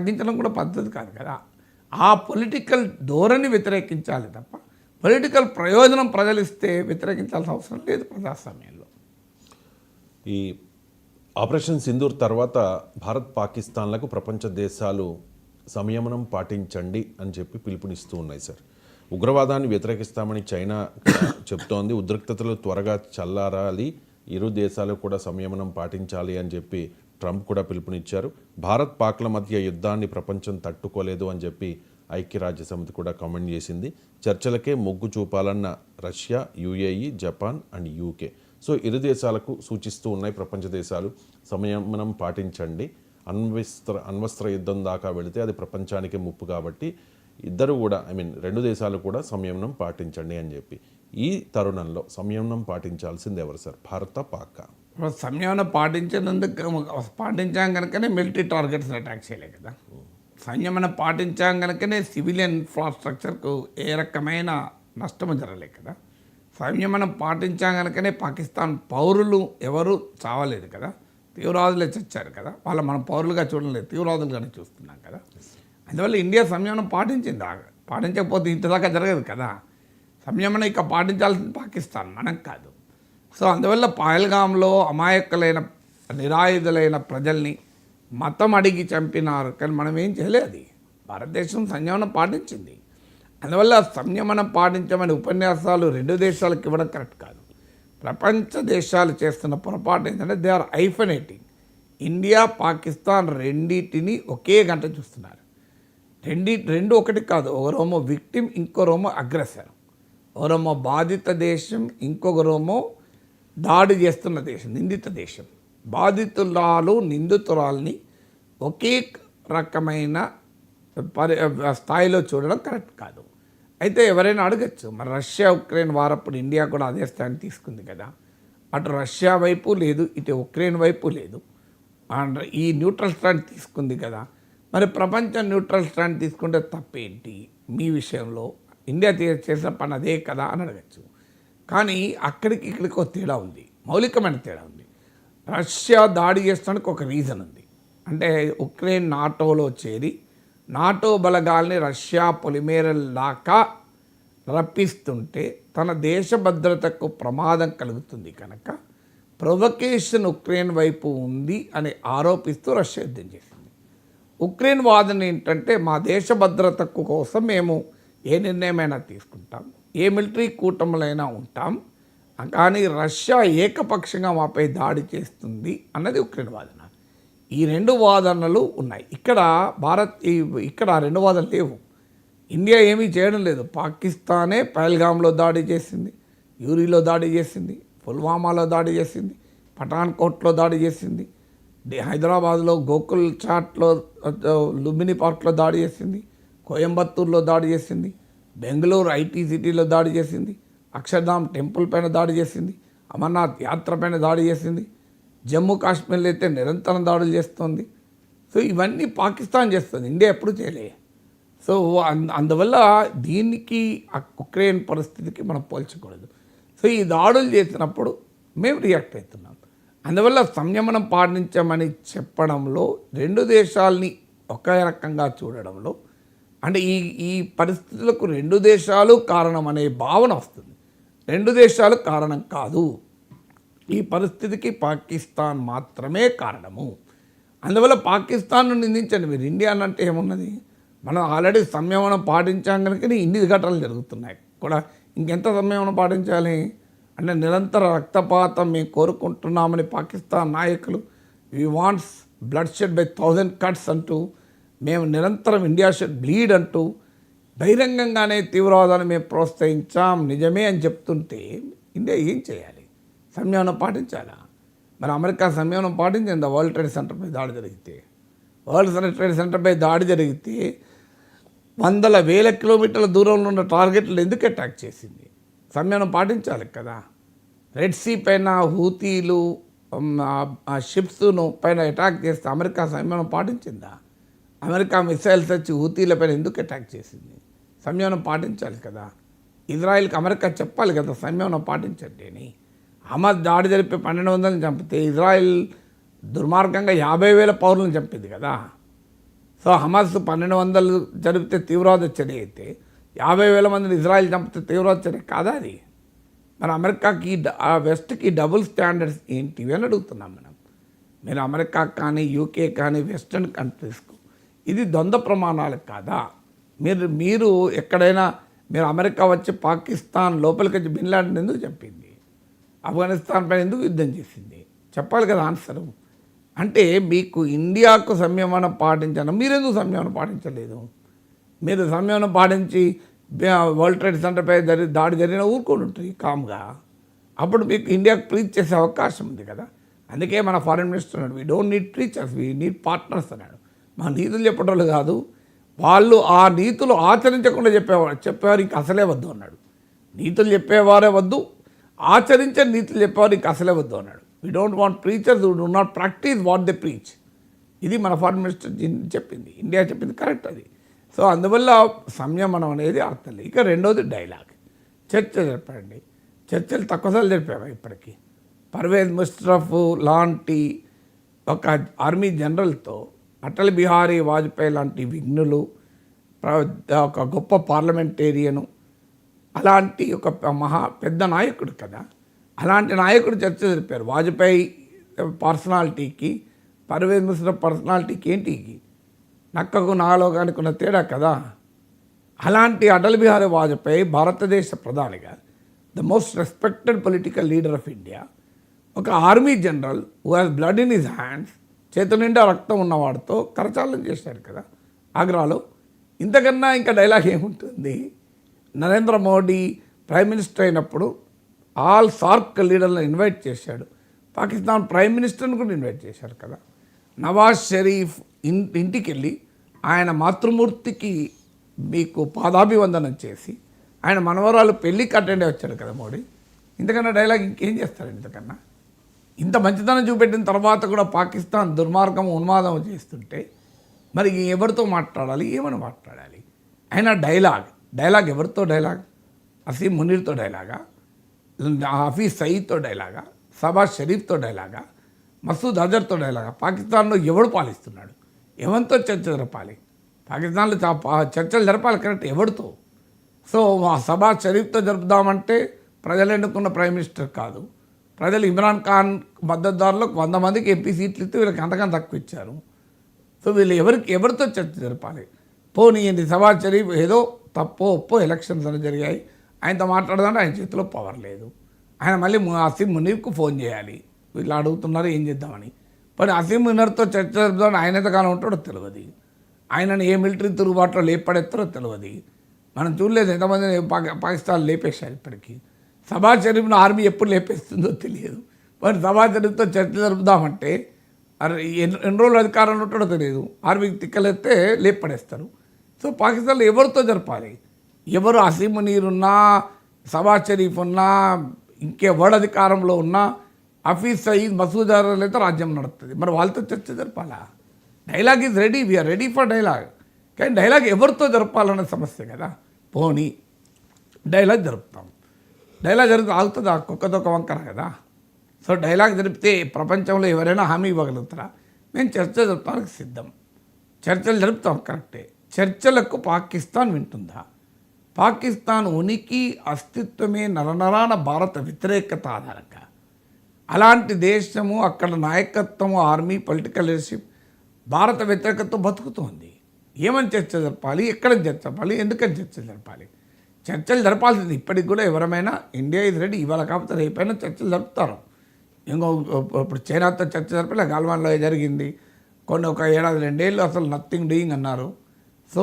తగ్గించడం కూడా పద్ధతి కాదు కదా. ఆ పొలిటికల్ ధోరణి వ్యతిరేకించాలి తప్ప పొలిటికల్ ప్రయోజనం ప్రజలు ఇస్తే వ్యతిరేకించాల్సిన అవసరం లేదు ప్రజాస్వామ్యంలో. ఈ ఆపరేషన్ సింధూర్ తర్వాత భారత్ పాకిస్తాన్లకు ప్రపంచ దేశాలు సంయమనం పాటించండి అని చెప్పి పిలుపునిస్తూ ఉన్నాయి సార్. ఉగ్రవాదాన్ని వ్యతిరేకిస్తామని చైనా చెప్తోంది. ఉద్రిక్తతలు త్వరగా చల్లారాలి, ఇరు దేశాలు కూడా సంయమనం పాటించాలి అని చెప్పి ట్రంప్ కూడా పిలుపునిచ్చారు. భారత్ పాక్ల మధ్య యుద్ధాన్ని ప్రపంచం తట్టుకోలేదు అని చెప్పి ఐక్యరాజ్య సమితి కూడా కామెంట్ చేసింది. చర్చలకే మొగ్గు చూపాలన్న Russia, UAE, Japan and UK. So ఇరు దేశాలకు సూచిస్తూ ఉన్నాయి ప్రపంచ దేశాలు సంయమనం పాటించండి, అణ్వస్త్ర యుద్ధం దాకా వెళితే అది ప్రపంచానికి ముప్పు కాబట్టి ఇద్దరు కూడా రెండు దేశాలు కూడా సంయమనం పాటించండి అని చెప్పి. ఈ తరుణంలో సంయమనం పాటించాల్సింది ఎవరు సార్, భారత పాక? సంయమనం పాటించాం కనుకనే మిలిటరీ టార్గెట్స్ అటాక్ చేయలే కదా. సంయమనం పాటించాం కనుకనే సివిలియన్ ఇన్ఫ్రాస్ట్రక్చర్కు ఏ రకమైన నష్టము జరగలేదు కదా. సంయమనం పాటించాం కనుకనే పాకిస్తాన్ పౌరులు ఎవరు చావలేదు కదా, తీవ్రవాదులే చచ్చారు కదా. మనం పౌరులుగా చూడలేదు, తీవ్రవాదులుగానే చూస్తున్నాం కదా. అందువల్ల ఇండియా సంయమనం పాటించింది. పాటించకపోతే ఇంతదాకా జరగదు కదా. సంయమనం ఇక పాటించాల్సింది పాకిస్తాన్, మనం కాదు. సో అందువల్ల పహల్గామ్లో అమాయకులైన నిరాయుధులైన ప్రజల్ని మతం అడిగి చంపినారు, కానీ మనం ఏం చేయలేదు. భారతదేశం సంయమనం పాటించింది. అందువల్ల సంయమనం పాటించమని ఉపన్యాసాలు రెండు దేశాలకు ఇవ్వడం కరెక్ట్ కాదు. ప్రపంచ దేశాలు చేస్తున్న పొరపాటు ఏంటంటే దే ఆర్ ఐఫనేటింగ్. ఇండియా, పాకిస్తాన్ రెండింటిని ఒకే గంట చూస్తున్నారు. రెండు ఒకటి కాదు. ఒకరేమో విక్టిమ్, ఇంకోరేమో అగ్రెసర్. ఒకరేమో బాధిత దేశం, ఇంకొకరేమో దాడి చేస్తున్న దేశం, నిందిత దేశం. బాధితురాలు, నిందితురాల్ని ఒకే రకమైన స్థాయిలో చూడడం కరెక్ట్ కాదు. అయితే ఎవరైనా అడగచ్చు, మరి రష్యా ఉక్రెయిన్ వారప్పుడు ఇండియా కూడా అదే స్థాయిని తీసుకుంది కదా. అటు రష్యా వైపు లేదు, ఇటు ఉక్రెయిన్ వైపు లేదు, అండ్ ఈ న్యూట్రల్ స్టాండ్ తీసుకుంది కదా. మరి ప్రపంచం న్యూట్రల్ స్టాండ్ తీసుకుంటే తప్పేంటి మీ విషయంలో? ఇండియా చేసిన పని అదే కదా అని అడగచ్చు. కానీ అక్కడికి ఇక్కడికి ఒక తేడా ఉంది, మౌలికమైన తేడా ఉంది. రష్యా దాడి చేసడానికి ఒక రీజన్ ఉంది. అంటే ఉక్రెయిన్ నాటోలో చేరి నాటో బలగాల్ని రష్యా పొలిమేరల్లాగా రప్పిస్తుంటే తన దేశ భద్రతకు ప్రమాదం కలుగుతుంది కనుక ప్రొవకేషన్ ఉక్రెయిన్ వైపు ఉంది అని ఆరోపిస్తూ రష్యా యుద్ధం చేసింది. ఉక్రెయిన్ వాదన ఏంటంటే మా దేశ భద్రతకు కోసం మేము ఏ నిర్ణయమైనా తీసుకుంటాం, ఏ మిలిటరీ కూటములైనా ఉంటాం, కానీ రష్యా ఏకపక్షంగా మాపై దాడి చేస్తుంది అన్నది ఉక్రెయిన్ వాదన. ఈ రెండు వాదనలు ఉన్నాయి. ఇక్కడ రెండు వాదనలు లేవు. ఇండియా ఏమీ చేయడం లేదు. పాకిస్తానే పహల్గామ్లో దాడి చేసింది, యూరిలో దాడి చేసింది, పుల్వామాలో దాడి చేసింది, పఠాన్కోట్లో దాడి చేసింది, హైదరాబాద్లో గోకుల్ చాట్లో, లుంబిని పార్క్లో దాడి చేసింది, కోయంబత్తూరులో దాడి చేసింది, బెంగళూరు ఐటీ సిటీలో దాడి చేసింది, అక్షర్ధామ్ టెంపుల్ పైన దాడి చేసింది, అమర్నాథ్ యాత్ర పైన దాడి చేసింది, జమ్మూ కాశ్మీర్లో అయితే నిరంతరం దాడులు చేస్తుంది. సో ఇవన్నీ పాకిస్తాన్ చేస్తుంది, ఇండియా ఎప్పుడు చేయలే. సో అందువల్ల దీనికి ఉక్రెయిన్ పరిస్థితికి మనం పోల్చకూడదు. సో ఈ దాడులు చేసినప్పుడు మేము రియాక్ట్ అవుతున్నాం. అందువల్ల సంయమనం పాటించమని చెప్పడంలో, రెండు దేశాలని ఒకే రకంగా చూడడంలో, అంటే ఈ పరిస్థితులకు రెండు దేశాలు కారణం అనే భావన వస్తుంది. రెండు దేశాలు కారణం కాదు, ఈ పరిస్థితికి పాకిస్తాన్ మాత్రమే కారణము. అందువల్ల పాకిస్తాన్ను నిందించండి మీరు. ఇండియా అంటే ఏమున్నది? మనం ఆల్రెడీ సంయమనం పాటించాం కనుక ఇన్ని ఘటనలు జరుగుతున్నాయి కూడా. ఇంకెంత సంయమనం పాటించాలి? అంటే నిరంతర రక్తపాతం మేము కోరుకుంటున్నామని పాకిస్తాన్ నాయకులు, we wants blood shed by 1000 cuts అంటూ, మేము నిరంతరం ఇండియా షెడ్ బ్లీడ్ అంటూ బహిరంగంగానే తీవ్రవాదాన్ని మేము ప్రోత్సహించాం నిజమే అని చెప్తుంటే ఇండియా ఏం చేయాలి? సంయమనం పాటించాలా? మరి అమెరికా సంయమనం పాటించింది. వరల్డ్ ట్రేడ్ సెంటర్పై దాడి జరిగితే, వరల్డ్ ట్రేడ్ సెంటర్పై దాడి జరిగితే వందల వేల కిలోమీటర్ల దూరంలో ఉన్న టార్గెట్లు ఎందుకు అటాక్ చేసింది? సంయమనం పాటించాలి కదా. రెడ్ సీ పైన హూతీలు షిప్స్ను పైన అటాక్ చేస్తే అమెరికా సంయమనం పాటించిందా? అమెరికా మిసైల్స్ వచ్చి హూతీల పైన ఎందుకు అటాక్ చేసింది? సంయమనం పాటించాలి కదా. ఇజ్రాయిల్కి అమెరికా చెప్పాలి కదా సంయమనం పాటించండి అని. హమాస్ దాడి జరిపి 1200 చంపితే ఇజ్రాయిల్ దుర్మార్గంగా 50,000 పౌరులను చంపింది కదా. సో హమాస్ 1200 జరిపితే తీవ్రవాద చర్య అయితే 50,000 మందిని ఇజ్రాయెల్ చంపితే తీవ్రవాద చర్య కాదా అది? మన అమెరికాకి ఆ వెస్ట్కి డబుల్ స్టాండర్డ్స్ ఏంటివి అని అడుగుతున్నాం మనం. మీరు అమెరికా కానీ యూకే కానీ వెస్టర్న్ కంట్రీస్కు ఇది ద్వంద్వ ప్రమాణాలు కాదా? మీరు ఎక్కడైనా మీరు అమెరికా వచ్చి పాకిస్తాన్ లోపలికి వచ్చి బిన్ లాడెన్ ఎందుకు చెప్పింది? ఆఫ్ఘనిస్తాన్ పైన ఎందుకు యుద్ధం చేసింది? చెప్పాలి కదా ఆన్సరు. అంటే మీకు ఇండియాకు సంయమనం పాటించడం, మీరెందుకు సంయమనం పాటించలేదు? మీరు సంయమనం పాటించి వరల్డ్ ట్రేడ్ సెంటర్పై దాడి జరిగిన ఊరుకొని ఉంటుంది కామ్గా. అప్పుడు మీకు ఇండియాకు ప్రీచ్ చేసే అవకాశం ఉంది కదా. అందుకే మన ఫారిన్ మినిస్టర్ అన్నాడు, we don't need preachers, we need partners అన్నాడు. మా నీతులు చెప్పడం కాదు, వాళ్ళు ఆ నీతులు ఆచరించకుండా చెప్పేవారు ఇంక అసలే వద్దు అన్నాడు. నీతులు చెప్పేవారే వద్దు, ఆచరించే నీతులు చెప్పేవారు ఇంక అసలే వద్దు అన్నాడు. We don't want preachers who do not practice what they preach. ఇది మన ఫారిన్ మినిస్టర్ చెప్పింది, ఇండియా చెప్పింది కరెక్ట్ అది. సో అందువల్ల సంయమనం అనేది అర్థం లేదు. ఇక రెండోది డైలాగ్, చర్చ జరిపారండి. చర్చలు తక్కువసార్లు జరిపావా ఇప్పటికీ? పర్వేజ్ ముషర్రఫ్ లాంటి ఒక ఆర్మీ జనరల్తో అటల్ బిహారీ వాజ్పేయి లాంటి విఘ్నులు, ఒక గొప్ప పార్లమెంటేరియను, అలాంటి ఒక పెద్ద నాయకుడు కదా, అలాంటి నాయకుడు చర్చ జరిపారు. వాజ్పేయి పర్సనాలిటీకి పర్వేజ్ ముషర్రఫ్ పర్సనాలిటీకి ఏంటికి నక్కకు నాలోకానికి ఉన్న తేడా కదా. అలాంటి అటల్ బిహారీ వాజ్పేయి భారతదేశ ప్రధానిగా the most respected political leader of India, ఒక army general who has blood in his hands, చేతు నిండా రక్తం ఉన్నవాడితో కరచాలనం చేశాడు కదా ఆగ్రాలో. ఇంతకన్నా ఇంకా డైలాగ్ ఏముంటుంది? నరేంద్ర మోడీ ప్రైమ్ మినిస్టర్ అయినప్పుడు ఆల్ సార్క్ లీడర్లను ఇన్వైట్ చేశాడు. పాకిస్తాన్ ప్రైమ్ మినిస్టర్ని కూడా ఇన్వైట్ చేశారు కదా. నవాజ్ షరీఫ్ ఇంటికి వెళ్ళి ఆయన మాతృమూర్తికి మీకు పాదాభివందనం చేసి ఆయన మనవరాలు పెళ్ళికి అటెండ్ వచ్చాడు కదా మోడీ. ఇంతకన్నా డైలాగ్ ఇంకేం చేస్తారండి? ఇంతకన్నా ఇంత మంచితనం చూపెట్టిన తర్వాత కూడా పాకిస్తాన్ దుర్మార్గం ఉన్మాదం చేస్తుంటే మరి ఎవరితో మాట్లాడాలి, ఏమని మాట్లాడాలి? అయినా డైలాగ్ ఎవరితో డైలాగ్? అసీం మునీర్తో డైలాగా, హఫీజ్ సయీద్తో డైలాగా, షబాజ్ షరీఫ్తో డైలాగా, మసూద్ అజర్తో డైలాగా? పాకిస్తాన్లో ఎవడు పాలిస్తున్నాడు? ఎవరితో చర్చ జరపాలి? పాకిస్తాన్లో చర్చలు జరపాలి కరెక్ట్, ఎవరితో? సో షబాజ్ షరీఫ్తో జరుపుదామంటే ప్రజలు ఎన్నుకున్న ప్రైమ్ మినిస్టర్ కాదు. ప్రజలు ఇమ్రాన్ ఖాన్ మద్దతుదారులకు 100 మందికి ఎంపీ సీట్లు ఇస్తే వీళ్ళకి అంతకన్నా తక్కువ ఇచ్చారు. సో వీళ్ళు ఎవరితో చర్చ జరపాలి? పోనీయండి, షబాజ్ షరీఫ్ ఏదో తప్పో ఒప్పో ఎలక్షన్స్ అని జరిగాయి, ఆయనతో మాట్లాడదామంటే ఆయన చేతిలో పవర్ లేదు. ఆయన మళ్ళీ అసీం మునీర్కు ఫోన్ చేయాలి, వీళ్ళు అడుగుతున్నారు ఏం చేద్దామని. మరి అసీం మునీర్తో చర్చ జరుపుదామని ఆయన ఎంతకాలం ఉంటాడో తెలియదు, ఆయనను ఏ మిలిటరీ తిరుగుబాటులో లేపడెత్తారో తెలియదు. మనం చూడలేదు ఎంతమంది పాకిస్తాన్ లేపేశారు ఇప్పటికీ. షబాజ్ షరీఫ్ను ఆర్మీ ఎప్పుడు లేపేస్తుందో తెలియదు. మరి షబాజ్ షరీఫ్తో చర్చ జరుపుదామంటే ఎన్ని రోజులు అధికారంలో ఉంటాడో తెలియదు, ఆర్మీకి తిక్కలేస్తే లేపడేస్తారు. సో పాకిస్తాన్లో ఎవరితో జరపాలి? ఎవరు అసీం మునీర్ ఉన్నా, షబాజ్ షరీఫ్ ఉన్నా, ఇంకెవడు అధికారంలో ఉన్నా, హఫీజ్ సయీద్, మసూద్ అజర్ అయితే రాజ్యం నడుస్తుంది. మరి వాళ్ళతో చర్చ జరపాలా? Dialogue is ready, we're ready for dialogue. కానీ డైలాగ్ ఎవరితో జరపాలన్న సమస్య కదా. పోనీ డైలాగ్ జరుపుతాం, డైలాగ్ జరిగితే ఆగుతుంది, ఆ కుక్కదొక్క వంకర కదా. సో డైలాగ్ జరిపితే ప్రపంచంలో ఎవరైనా హామీ ఇవ్వగలుగుతారా? మేము చర్చ జరుపుతానికి సిద్ధం, చర్చలు జరుపుతాం కరెక్టే. చర్చలకు పాకిస్తాన్ వింటుందా? పాకిస్తాన్ ఉనికి అస్తిత్వమే నరనరాన భారత వ్యతిరేకత ఆధారంగా. అలాంటి దేశము, అక్కడ నాయకత్వము, ఆర్మీ, పొలిటికల్ లీడర్షిప్ భారత వ్యతిరేకతతో బతుకుతోంది. ఏమని చర్చ జరపాలి? ఎక్కడ చర్చ జరపాలి? ఎందుకని చర్చ జరపాలి? చర్చలు జరపాల్సింది ఇప్పటికి కూడా. ఎవరమైనా ఇండియా ఇది రెడీ, ఇవాళ కాకపోతే రేపైనా చర్చలు జరుపుతారు. ఇప్పుడు చైనాతో చర్చ జరపలే, గాల్వాన్లో జరిగింది. ఒక ఏడాది 2 ఏళ్ళు అసలు నథింగ్ డూయింగ్ అన్నారు. So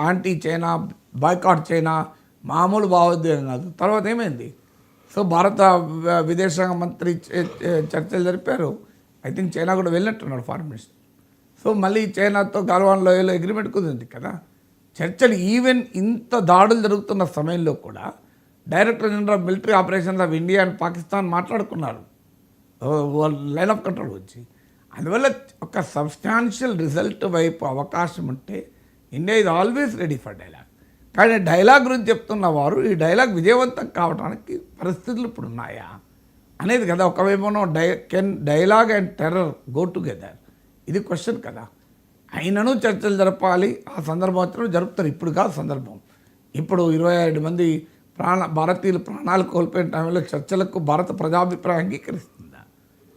anti China, boycott China, మామూలు భావోద్వేగం కాదు. తర్వాత ఏమైంది? సో భారత విదేశాంగ మంత్రి చర్చలు జరిపారు. ఐ థింక్ చైనా కూడా వెళ్ళినట్టున్నాడు ఫారిన్ మినిస్టర్. సో మళ్ళీ చైనాతో గాల్వాన్ లోయలో అగ్రిమెంట్ కుదిరింది కదా. చర్చలు ఈవెన్ ఇంత దాడులు జరుగుతున్న సమయంలో కూడా director general of military operations of India and Pakistan మాట్లాడుకున్నారు లైన్ ఆఫ్ కంట్రోల్ వచ్చి. అందువల్ల ఒక సబ్స్టాన్షియల్ రిజల్ట్ వైపు అవకాశం ఉంటే India is always ready for dialogue. కానీ డైలాగ్ గురించి చెప్తున్న వారు ఈ డైలాగ్ విజయవంతం కావడానికి పరిస్థితులు ఇప్పుడు ఉన్నాయా అనేది కదా. ఒకవైపు can dialogue and terror go together, ఇది క్వశ్చన్ కదా. అయినను చర్చలు జరపాలి. ఆ సందర్భం వచ్చినప్పుడు జరుపుతారు. ఇప్పుడు కాదు సందర్భం. ఇప్పుడు 27 మంది భారతీయులు ప్రాణాలు కోల్పోయిన టైంలో చర్చలకు భారత ప్రజాభిప్రాయం అంగీకరిస్తుందా?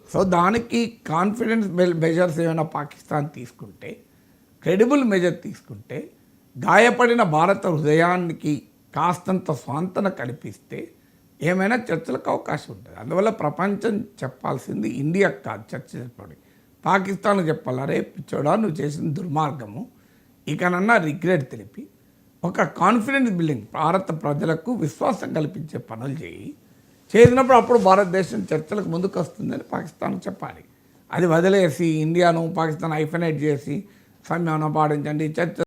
సో దానికి కాన్ఫిడెన్స్ మెజర్స్ ఏమైనా పాకిస్తాన్ తీసుకుంటే, క్రెడిబుల్ మెజర్ తీసుకుంటే, గాయపడిన భారత హృదయానికి కాస్తంత స్వాంతన కల్పిస్తే ఏమైనా చర్చలకు అవకాశం ఉంటుంది. అందువల్ల ప్రపంచం చెప్పాల్సింది ఇండియాకు కాదు చర్చ చెప్పండి, పాకిస్తాన్కి చెప్పాలి. అరే పిచ్చోడా, నువ్వు చేసిన దుర్మార్గము, ఇకనన్నా రిగ్రెట్ తెలిపి ఒక కాన్ఫిడెన్స్ బిల్డింగ్, భారత ప్రజలకు విశ్వాసం కల్పించే పనులు చేసినప్పుడు అప్పుడు భారతదేశం చర్చలకు ముందుకు వస్తుందని పాకిస్తాన్కి చెప్పాలి. అది వదిలేసి ఇండియాను పాకిస్తాన్ ఐఫనైట్ చేసి సంయమనం పాటించండి, చర్చ